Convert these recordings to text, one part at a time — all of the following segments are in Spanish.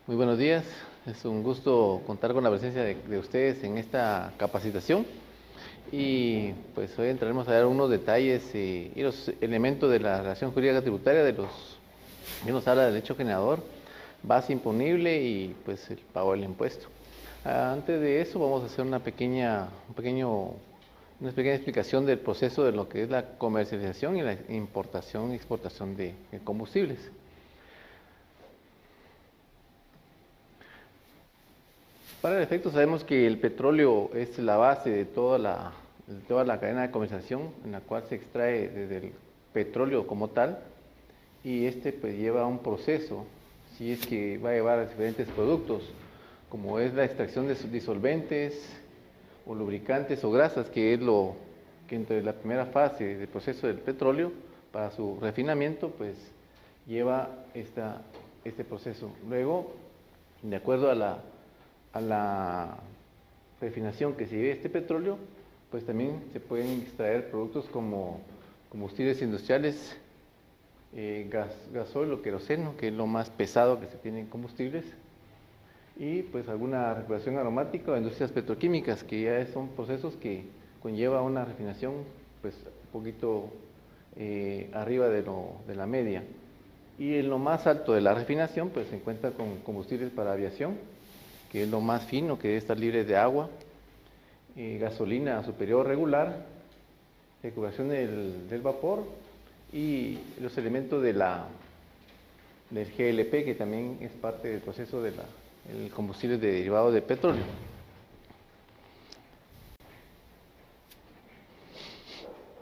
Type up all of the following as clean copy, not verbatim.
Muy buenos días, es un gusto contar con la presencia de ustedes en esta capacitación y pues hoy entraremos a dar unos detalles y los elementos de la relación jurídica tributaria que nos habla del hecho generador, base imponible y pues el pago del impuesto. Antes de eso vamos a hacer una pequeña explicación del proceso de lo que es la comercialización y la importación y exportación de combustibles. Para el efecto sabemos que el petróleo es la base de toda la cadena de comercialización en la cual se extrae desde el petróleo como tal y este pues lleva un proceso, si es que va a llevar a diferentes productos, como es la extracción de disolventes o lubricantes o grasas, que es lo que entre la primera fase del proceso del petróleo para su refinamiento pues lleva este proceso. Luego, de acuerdo a la refinación que se lleve este petróleo, pues también se pueden extraer productos como combustibles industriales, gasol o queroseno, que es lo más pesado que se tiene en combustibles, y pues alguna recuperación aromática o industrias petroquímicas, que ya son procesos que conlleva una refinación pues un poquito arriba de la media. Y en lo más alto de la refinación pues se encuentra con combustibles para aviación, que es lo más fino, que debe estar libre de agua, gasolina superior regular, recuperación del vapor y los elementos del GLP, que también es parte del proceso del combustible derivado de petróleo.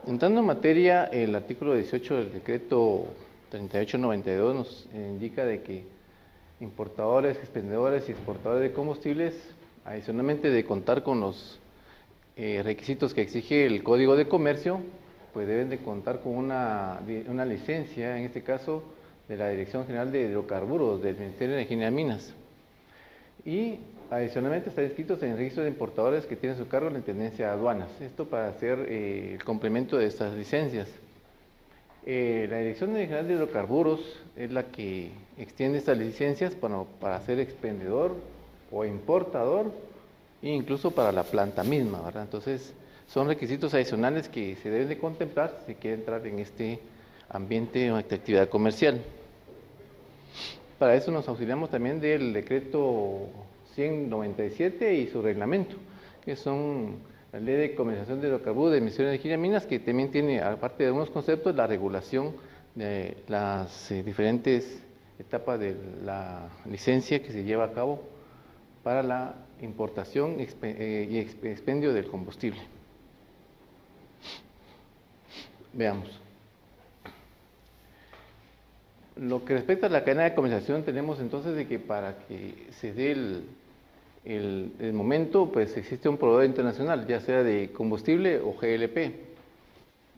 Entrando en materia, el artículo 18 del decreto 3892 nos indica de que importadores, expendedores y exportadores de combustibles, adicionalmente de contar con los requisitos que exige el Código de Comercio, pues deben de contar con una licencia, en este caso de la Dirección General de Hidrocarburos del Ministerio de Energía y Minas. Y adicionalmente están inscritos en el registro de importadores que tiene a su cargo la Intendencia de Aduanas. Esto para hacer el complemento de estas licencias. La Dirección General de Hidrocarburos es la que extiende estas licencias para ser expendedor o importador e incluso para la planta misma, ¿verdad? Entonces, son requisitos adicionales que se deben de contemplar si quiere entrar en este ambiente o actividad comercial. Para eso nos auxiliamos también del decreto 197 y su reglamento, que son la Ley de Comercialización de Hidrocarburos de Ministerio de Energía y Minas, que también tiene, aparte de algunos conceptos, la regulación de las diferentes etapas de la licencia que se lleva a cabo para la importación y expendio del combustible. Veamos. Lo que respecta a la cadena de comercialización, tenemos entonces de que para que se dé el momento, pues existe un proveedor internacional, ya sea de combustible o GLP.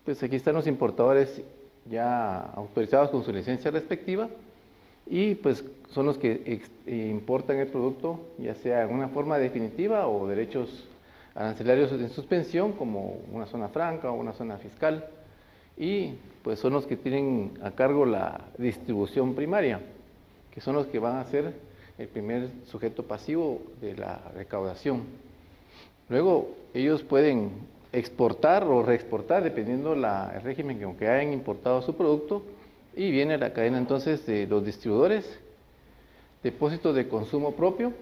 Pues aquí están los importadores ya autorizados con su licencia respectiva y pues son los que importan el producto, ya sea en una forma definitiva o derechos arancelarios en suspensión, como una zona franca o una zona fiscal, y pues son los que tienen a cargo la distribución primaria, que son los que van a ser el primer sujeto pasivo de la recaudación. Luego ellos pueden exportar o reexportar dependiendo el régimen con que hayan importado su producto, y viene la cadena entonces de los distribuidores, depósitos de consumo propio,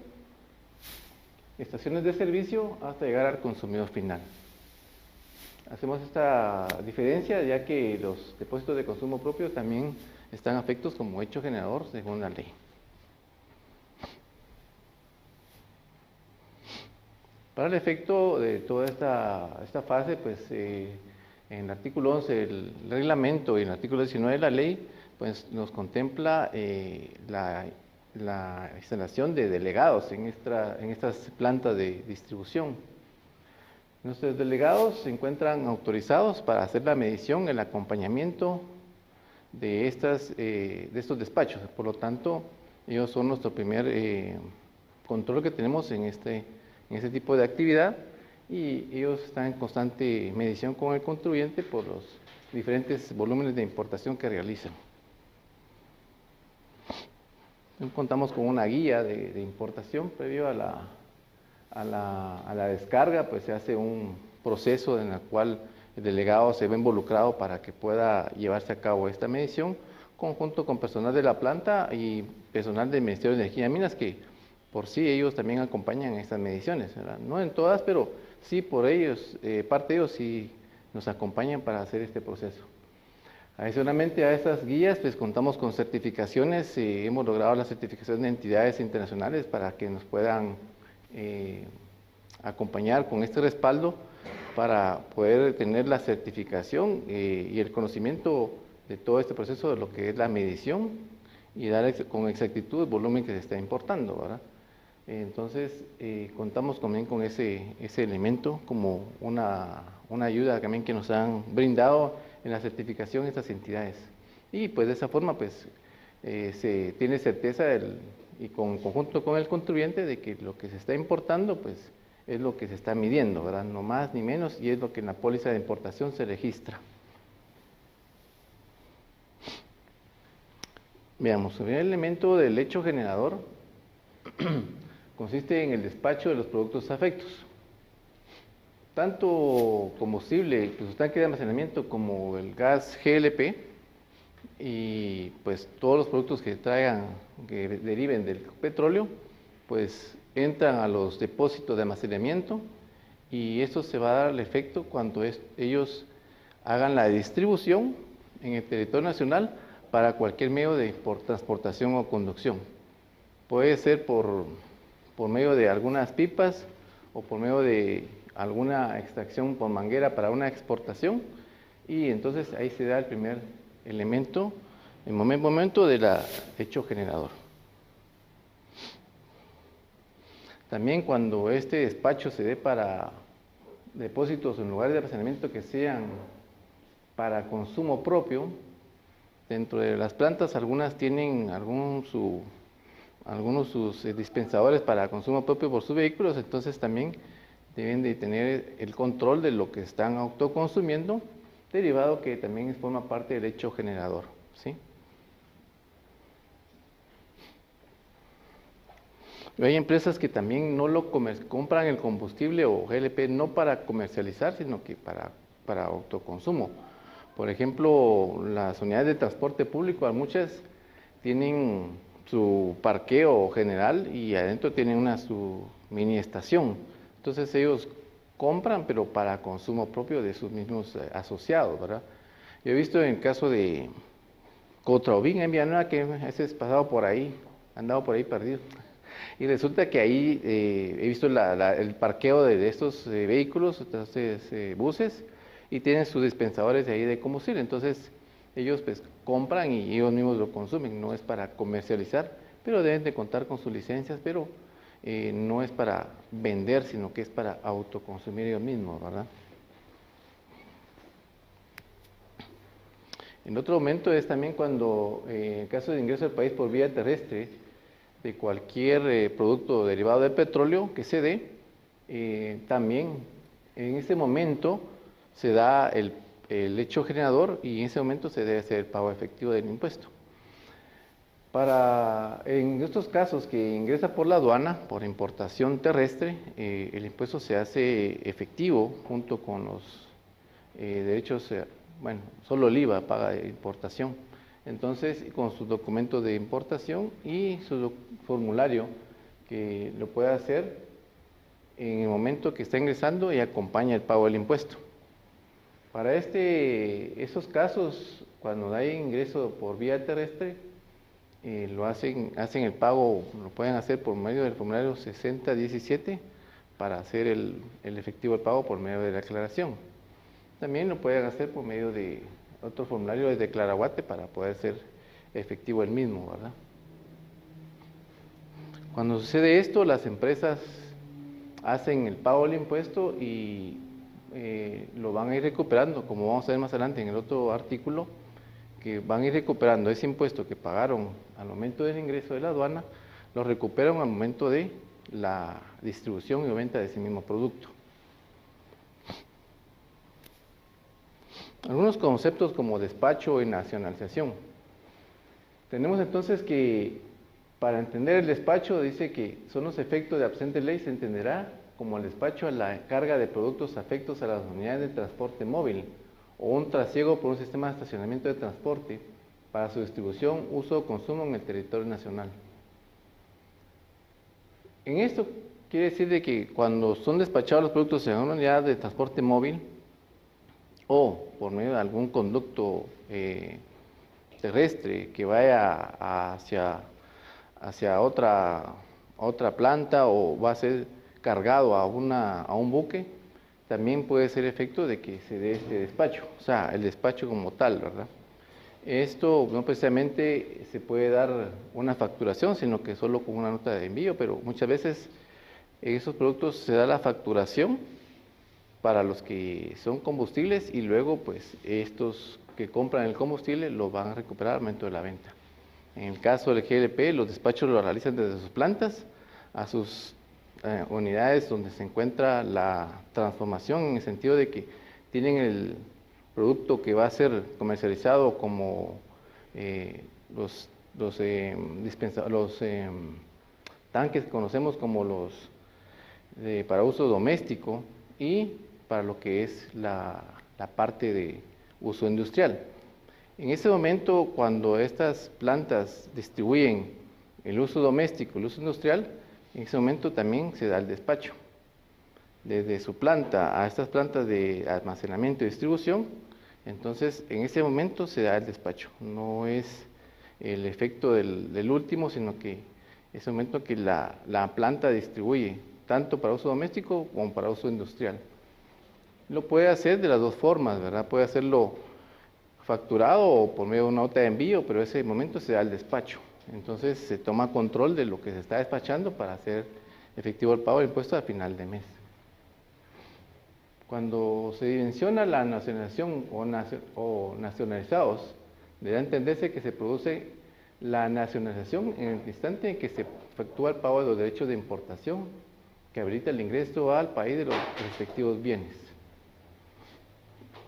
estaciones de servicio hasta llegar al consumidor final. Hacemos esta diferencia ya que los depósitos de consumo propio también están afectos como hecho generador según la ley. Para el efecto de toda esta fase, pues en el artículo 11 del reglamento y en el artículo 19 de la ley, pues nos contempla la instalación de delegados en estas plantas de distribución. Nuestros delegados se encuentran autorizados para hacer la medición, el acompañamiento de estos despachos. Por lo tanto, ellos son nuestro primer control que tenemos en este tipo de actividad, y ellos están en constante medición con el contribuyente por los diferentes volúmenes de importación que realizan. Contamos con una guía de importación previo a la descarga, pues se hace un proceso en el cual el delegado se ve involucrado para que pueda llevarse a cabo esta medición, conjunto con personal de la planta y personal del Ministerio de Energía y Minas, que por sí ellos también acompañan estas mediciones, ¿verdad? No en todas, pero sí por ellos, parte de ellos sí nos acompañan para hacer este proceso. Adicionalmente a estas guías, pues contamos con certificaciones, hemos logrado la certificación de entidades internacionales para que nos puedan acompañar con este respaldo para poder tener la certificación y el conocimiento de todo este proceso de lo que es la medición y dar con exactitud el volumen que se está importando, ¿verdad? Entonces, contamos también con ese elemento como una ayuda también que nos han brindado en la certificación de estas entidades. Y pues de esa forma, pues, se tiene certeza y con conjunto con el contribuyente de que lo que se está importando, pues, es lo que se está midiendo, ¿verdad? No más ni menos, y es lo que en la póliza de importación se registra. Veamos, el elemento del hecho generador consiste en el despacho de los productos afectos. Tanto combustible, pues tanque de almacenamiento como el gas GLP y pues todos los productos que deriven del petróleo, pues entran a los depósitos de almacenamiento y esto se va a dar el efecto cuando ellos hagan la distribución en el territorio nacional para cualquier medio de transportación o conducción. Puede ser por medio de algunas pipas o por medio de alguna extracción por manguera para una exportación, y entonces ahí se da el primer elemento, el momento del hecho generador. También cuando este despacho se dé para depósitos en lugares de almacenamiento que sean para consumo propio, dentro de las plantas algunas tienen algunos sus dispensadores para consumo propio por sus vehículos, entonces también deben de tener el control de lo que están autoconsumiendo, derivado que también forma parte del hecho generador, ¿sí? Hay empresas que también no compran el combustible o GLP no para comercializar, sino que para autoconsumo. Por ejemplo, las unidades de transporte público, muchas tienen su parqueo general y adentro tienen su mini estación. Entonces ellos compran, pero para consumo propio de sus mismos asociados, ¿verdad? Yo he visto en el caso de Cotraubín en Villanueva, que a veces he pasado por ahí, andado por ahí perdido. Y resulta que ahí he visto el parqueo de estos vehículos, estos buses, y tienen sus dispensadores de ahí de combustible. Entonces ellos pues compran y ellos mismos lo consumen, no es para comercializar, pero deben de contar con sus licencias, pero no es para vender, sino que es para autoconsumir ellos mismos, ¿verdad? En otro momento es también cuando, en el caso de ingreso al país por vía terrestre, de cualquier producto derivado del petróleo que se dé, también en ese momento se da el hecho generador y en ese momento se debe hacer el pago efectivo del impuesto. En estos casos que ingresa por la aduana, por importación terrestre, el impuesto se hace efectivo junto con los derechos, bueno, solo el IVA paga de importación. Entonces, con sus documentos de importación y su formulario que lo puede hacer en el momento que está ingresando y acompaña el pago del impuesto. Para esos casos, cuando hay ingreso por vía terrestre, hacen el pago, lo pueden hacer por medio del formulario 6017 para hacer el efectivo del pago por medio de la declaración. También lo pueden hacer por medio de otro formulario de Declaraguate para poder ser efectivo el mismo, ¿verdad? Cuando sucede esto, las empresas hacen el pago del impuesto y lo van a ir recuperando, como vamos a ver más adelante en el otro artículo, que van a ir recuperando ese impuesto que pagaron al momento del ingreso de la aduana, lo recuperan al momento de la distribución y venta de ese mismo producto. Algunos conceptos como despacho y nacionalización. Tenemos entonces que Para entender el despacho, dice que son los efectos de la presente ley, se entenderá como el despacho a la carga de productos afectos a las unidades de transporte móvil o un trasiego por un sistema de estacionamiento de transporte para su distribución, uso o consumo en el territorio nacional. En esto quiere decir de que cuando son despachados los productos en una unidad de transporte móvil o por medio de algún conducto terrestre que vaya hacia otra planta o va a ser cargado a un buque, también puede ser efecto de que se dé este despacho, o sea, el despacho como tal, ¿verdad? Esto no precisamente se puede dar una facturación, sino que solo con una nota de envío, pero muchas veces en esos productos se da la facturación para los que son combustibles y luego pues estos que compran el combustible lo van a recuperar al momento de la venta. En el caso del GLP, los despachos lo realizan desde sus plantas a sus unidades donde se encuentra la transformación, en el sentido de que tienen el producto que va a ser comercializado como los tanques que conocemos como los para uso doméstico y para lo que es la parte de uso industrial. En ese momento, cuando estas plantas distribuyen el uso doméstico, el uso industrial, en ese momento también se da el despacho. Desde su planta a estas plantas de almacenamiento y distribución, entonces en ese momento se da el despacho. No es el efecto del último, sino que es el momento que la planta distribuye, tanto para uso doméstico como para uso industrial. Lo puede hacer de las dos formas, ¿verdad? Puede hacerlo facturado o por medio de una nota de envío, pero ese momento se da el despacho. Entonces se toma control de lo que se está despachando para hacer efectivo el pago del impuesto al final de mes. Cuando se dimensiona la nacionalización o nacionalizados, debe entenderse que se produce la nacionalización en el instante en que se efectúa el pago de los derechos de importación que habilita el ingreso al país de los respectivos bienes.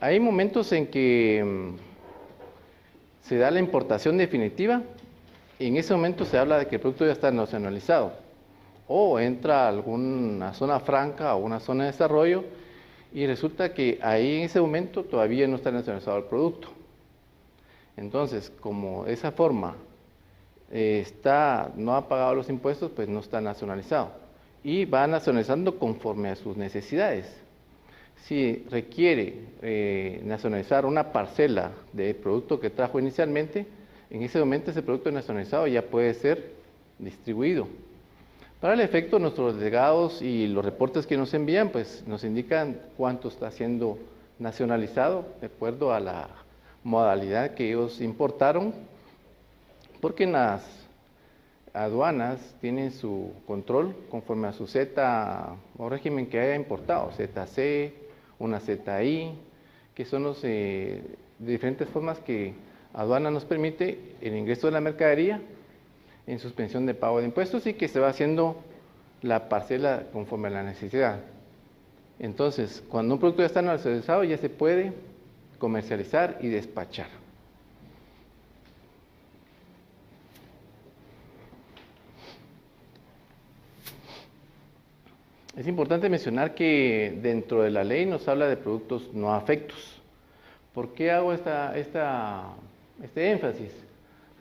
Hay momentos en que se da la importación definitiva y en ese momento se habla de que el producto ya está nacionalizado o entra a alguna zona franca o una zona de desarrollo y resulta que ahí en ese momento todavía no está nacionalizado el producto. Entonces, como de esa forma no ha pagado los impuestos, pues no está nacionalizado y va nacionalizando conforme a sus necesidades. Si requiere nacionalizar una parcela del producto que trajo inicialmente, en ese momento ese producto nacionalizado ya puede ser distribuido. Para el efecto, nuestros delegados y los reportes que nos envían, pues nos indican cuánto está siendo nacionalizado de acuerdo a la modalidad que ellos importaron, porque en las aduanas tienen su control conforme a su Z o régimen que haya importado, ZC, una ZI, que son los de diferentes formas que aduana nos permite el ingreso de la mercadería en suspensión de pago de impuestos y que se va haciendo la parcela conforme a la necesidad. Entonces, cuando un producto ya está nacionalizado, ya se puede comercializar y despachar. Es importante mencionar que dentro de la ley nos habla de productos no afectos. ¿Por qué hago este énfasis?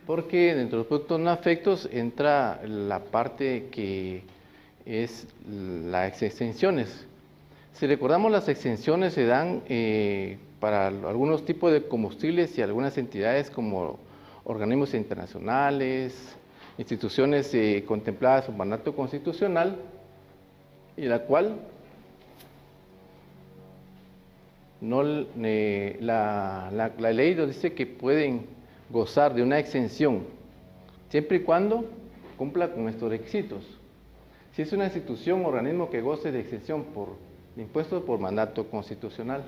Porque dentro de los productos no afectos entra la parte que es las exenciones. Si recordamos, las exenciones se dan para algunos tipos de combustibles y algunas entidades como organismos internacionales, instituciones contempladas por mandato constitucional, y la cual la ley nos dice que pueden gozar de una exención siempre y cuando cumpla con estos requisitos. Si es una institución o organismo que goce de exención por impuestos por mandato constitucional,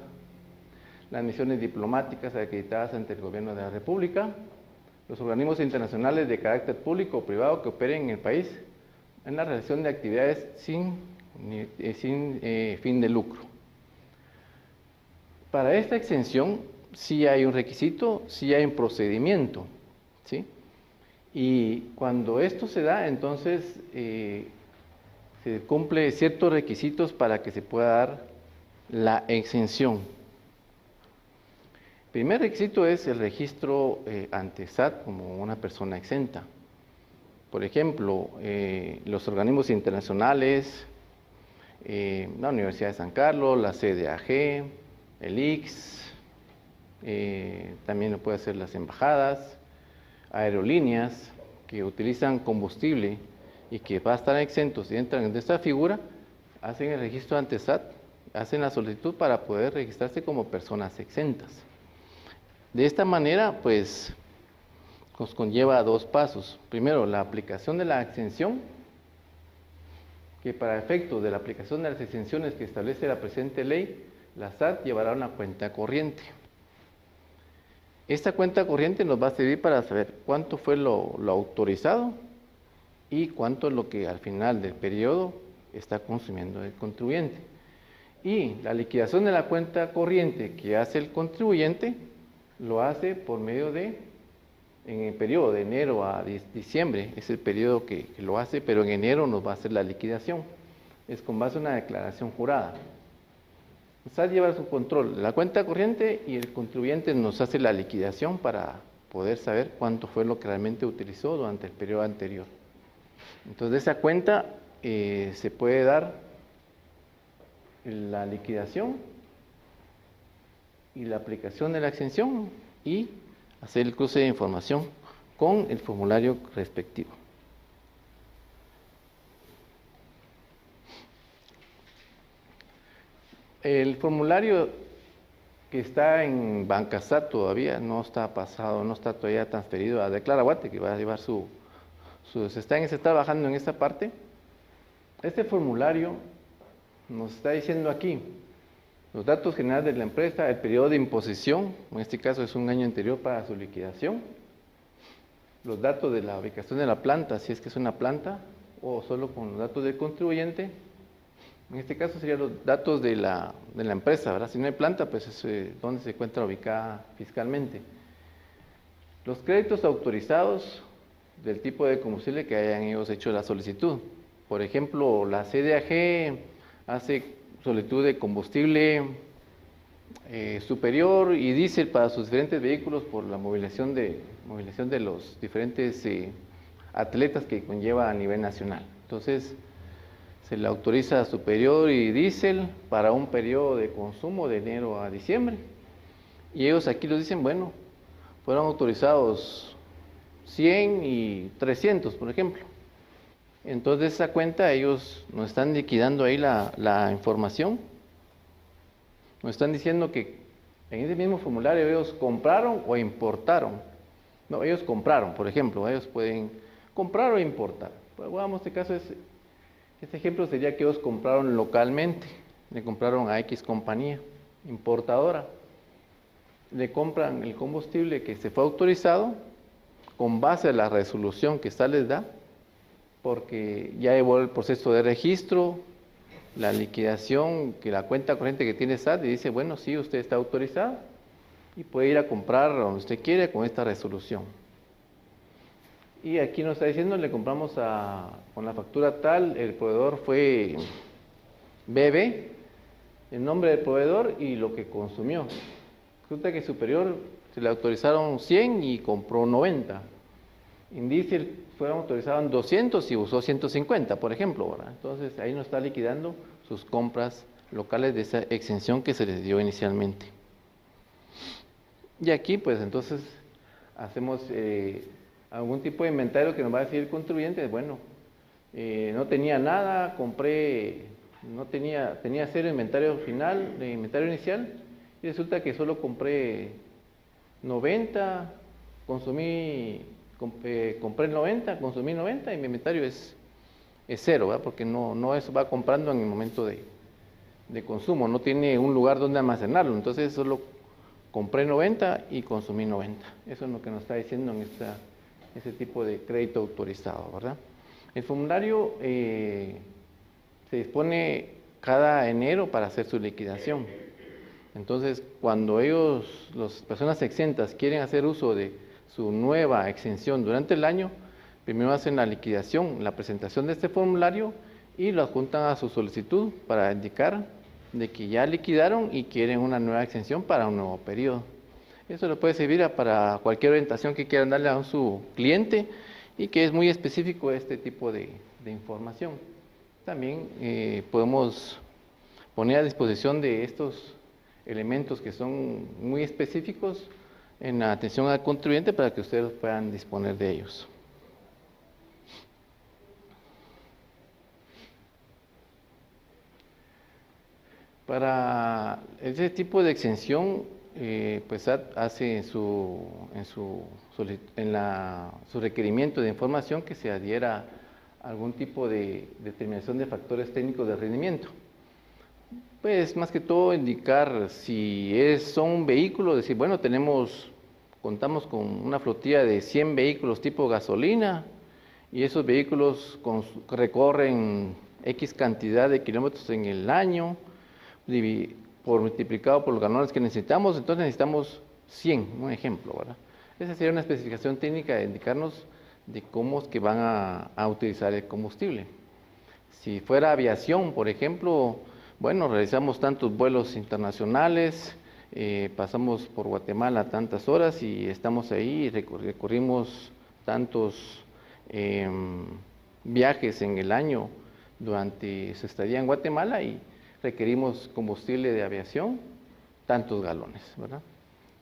las misiones diplomáticas acreditadas ante el gobierno de la República, los organismos internacionales de carácter público o privado que operen en el país en la realización de actividades sin fin de lucro. Para esta exención sí hay un requisito, sí hay un procedimiento, ¿sí? Y cuando esto se da, entonces se cumple ciertos requisitos para que se pueda dar la exención. El primer requisito es el registro ante SAT como una persona exenta. Por ejemplo, los organismos internacionales, la Universidad de San Carlos, la CDAG, el ICS, también lo puede hacer las embajadas, aerolíneas que utilizan combustible y que va a estar exentos y entran en esta figura, hacen el registro ante SAT, hacen la solicitud para poder registrarse como personas exentas. De esta manera, pues, nos conlleva dos pasos. Primero, la aplicación de la exención, que para efectos de la aplicación de las exenciones que establece la presente ley, la SAT llevará una cuenta corriente. Esta cuenta corriente nos va a servir para saber cuánto fue lo autorizado y cuánto es lo que al final del periodo está consumiendo el contribuyente. Y la liquidación de la cuenta corriente que hace el contribuyente lo hace por medio de, en el periodo de enero a diciembre, es el periodo que lo hace, pero en enero nos va a hacer la liquidación. Es con base a una declaración jurada. SAT lleva su control de la cuenta corriente y el contribuyente nos hace la liquidación para poder saber cuánto fue lo que realmente utilizó durante el periodo anterior. Entonces, de esa cuenta se puede dar la liquidación y la aplicación de la exención y hacer el cruce de información con el formulario respectivo. El formulario que está en Bancasat todavía no está pasado, no está todavía transferido a Declaraguate, que va a llevar se está trabajando en esta parte. Este formulario nos está diciendo aquí los datos generales de la empresa, el periodo de imposición, en este caso es un año anterior para su liquidación, los datos de la ubicación de la planta, si es que es una planta, o solo con los datos del contribuyente. En este caso serían los datos de la empresa, ¿verdad? Si no hay planta, pues es donde se encuentra ubicada fiscalmente. Los créditos autorizados del tipo de combustible que hayan ellos hecho la solicitud. Por ejemplo, la CDAG hace solicitud de combustible superior y diésel para sus diferentes vehículos por la movilización de los diferentes atletas que conlleva a nivel nacional. Entonces, se le autoriza superior y diésel para un periodo de consumo de enero a diciembre. Y ellos aquí nos dicen, bueno, fueron autorizados 100 y 300, por ejemplo. Entonces, esa cuenta ellos nos están liquidando ahí la información. Nos están diciendo que en ese mismo formulario ellos compraron o importaron. No, ellos compraron, por ejemplo, ellos pueden comprar o importar. Pues, digamos, este caso este ejemplo sería que ellos compraron localmente, le compraron a X compañía importadora, le compran el combustible que se fue autorizado con base a la resolución que esta les da, porque ya llevó el proceso de registro, la liquidación, que la cuenta corriente que tiene SAT, y dice, bueno, sí, usted está autorizado y puede ir a comprar donde usted quiere con esta resolución. Y aquí nos está diciendo, le compramos con la factura tal, el proveedor fue BB, el nombre del proveedor y lo que consumió. Resulta que superior se le autorizaron 100 y compró 90. En diésel fueron autorizados 200 y usó 150, por ejemplo, ¿verdad? Entonces ahí nos está liquidando sus compras locales de esa exención que se les dio inicialmente. Y aquí, pues entonces, hacemos algún tipo de inventario que nos va a decir el contribuyente, bueno, no tenía nada, tenía cero inventario final, de inventario inicial, y resulta que solo compré 90, compré 90, consumí 90 y mi inventario es cero, ¿verdad? Porque no va comprando en el momento de consumo, no tiene un lugar donde almacenarlo, entonces solo compré 90 y consumí 90. Eso es lo que nos está diciendo en ese tipo de crédito autorizado, ¿verdad? El formulario se dispone cada enero para hacer su liquidación. Entonces, cuando las personas exentas quieren hacer uso de su nueva exención durante el año, Primero hacen la liquidación, la presentación de este formulario y lo adjuntan a su solicitud para indicar de que ya liquidaron y quieren una nueva exención para un nuevo periodo. Eso le puede servir para cualquier orientación que quieran darle a su cliente y que es muy específico este tipo de información. También podemos poner a disposición de estos elementos que son muy específicos en la atención al contribuyente para que ustedes puedan disponer de ellos. Para ese tipo de exención, pues hace su requerimiento de información que se adhiera a algún tipo de determinación de factores técnicos de rendimiento. Pues más que todo indicar si son vehículos, decir, bueno, contamos con una flotilla de 100 vehículos tipo gasolina y esos vehículos recorren X cantidad de kilómetros en el año, multiplicado por los galones que necesitamos, entonces necesitamos 100, un ejemplo, ¿verdad? Esa sería una especificación técnica de indicarnos de cómo es que van a utilizar el combustible. Si fuera aviación, por ejemplo, bueno, realizamos tantos vuelos internacionales, pasamos por Guatemala tantas horas y estamos ahí y recorrimos tantos viajes en el año durante su estadía en Guatemala y requerimos combustible de aviación, tantos galones, ¿verdad?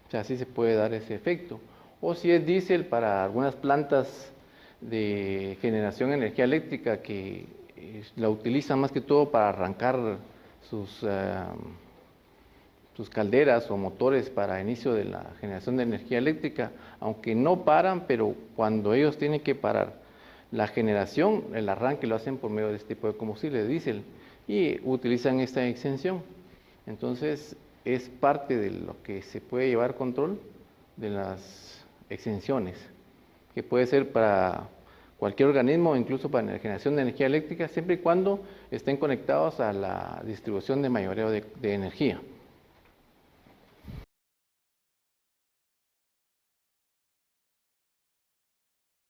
O sea, así se puede dar ese efecto. O si es diésel para algunas plantas de generación de energía eléctrica que la utilizan más que todo para arrancar sus calderas o motores para inicio de la generación de energía eléctrica, aunque no paran, pero cuando ellos tienen que parar la generación, el arranque lo hacen por medio de este tipo de combustible, de diésel, y utilizan esta exención. Entonces, es parte de lo que se puede llevar control de las exenciones, que puede ser para cualquier organismo, incluso para la generación de energía eléctrica, siempre y cuando estén conectados a la distribución de mayoreo de energía.